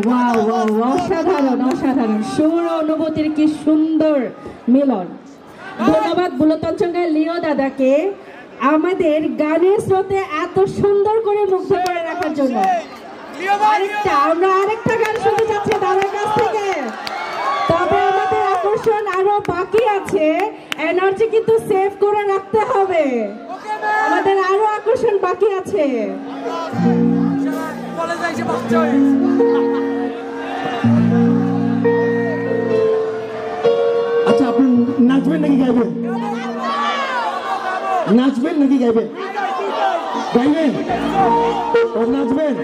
Wow wow অসাধারণ অসাধারণ সুর ও অনুভূতির কি সুন্দর মিলন। ধন্যবাদ বুলতন সঙ্গে লিও দাদাকে আমাদের গানের স্রোতে এত সুন্দর করে মুগ্ধ করে রাখার জন্য। আমরা আরেকটা গান শুনতে যাচ্ছি দাদার কাছ থেকে, তবে আমাদের আকর্ষণ আরো বাকি আছে, এনার্জি কিন্তু সেভ করে রাখতে হবে, আমাদের আরো আকর্ষণ বাকি আছে। আচ্ছা, আপনি নাচবেন নাকি গাইবেন? নাচবেন নাকি গাইবেন? গাইবেন ও নাচবেন।